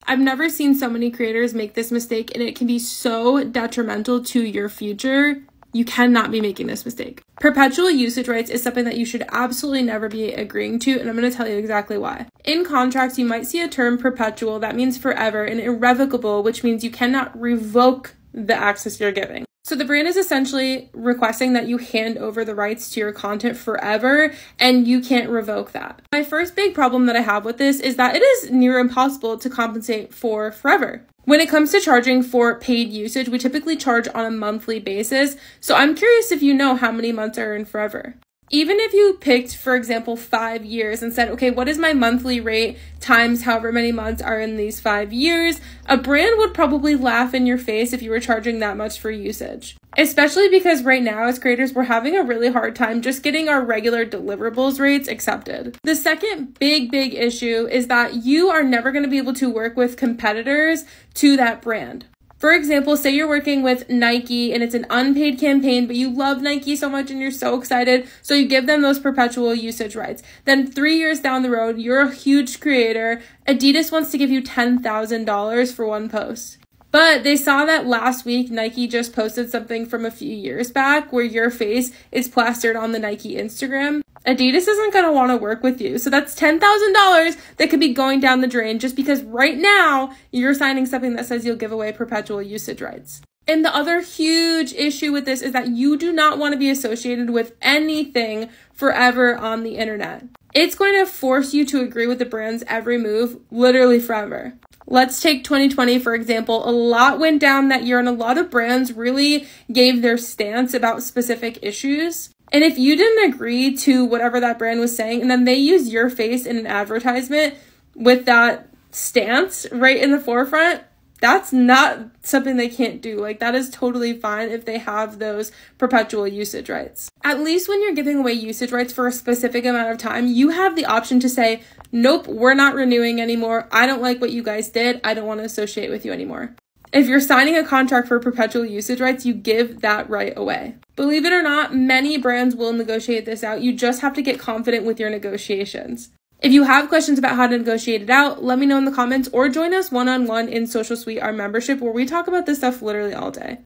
I've never seen so many creators make this mistake, and it can be so detrimental to your future. You cannot be making this mistake. Perpetual usage rights is something that you should absolutely never be agreeing to, and I'm going to tell you exactly why. In contracts, you might see a term perpetual, that means forever, and irrevocable, which means you cannot revoke the access you're giving. So the brand is essentially requesting that you hand over the rights to your content forever, and you can't revoke that. My first big problem that I have with this is that it is near impossible to compensate for forever. When it comes to charging for paid usage, we typically charge on a monthly basis. So I'm curious if you know how many months are in forever. Even if you picked, for example, 5 years and said, okay, what is my monthly rate times however many months are in these 5 years, a brand would probably laugh in your face if you were charging that much for usage. Especially because right now, as creators, we're having a really hard time just getting our regular deliverables rates accepted. The second big issue is that you are never going to be able to work with competitors to that brand. For example, say you're working with Nike and it's an unpaid campaign, but you love Nike so much and you're so excited, so you give them those perpetual usage rights. Then 3 years down the road, you're a huge creator. Adidas wants to give you $10,000 for one post. But they saw that last week, Nike just posted something from a few years back where your face is plastered on the Nike Instagram. Adidas isn't going to want to work with you. So that's $10,000 that could be going down the drain just because right now you're signing something that says you'll give away perpetual usage rights. And the other huge issue with this is that you do not want to be associated with anything forever on the internet. It's going to force you to agree with the brand's every move, literally forever. Let's take 2020, for example. A lot went down that year and a lot of brands really gave their stance about specific issues. And if you didn't agree to whatever that brand was saying, and then they use your face in an advertisement with that stance right in the forefront, that's not something they can't do. Like, that is totally fine if they have those perpetual usage rights. At least when you're giving away usage rights for a specific amount of time, you have the option to say, nope, we're not renewing anymore. I don't like what you guys did. I don't want to associate with you anymore. If you're signing a contract for perpetual usage rights, you give that right away. Believe it or not, many brands will negotiate this out. You just have to get confident with your negotiations. If you have questions about how to negotiate it out, let me know in the comments or join us one-on-one in Social Suite, our membership, where we talk about this stuff literally all day.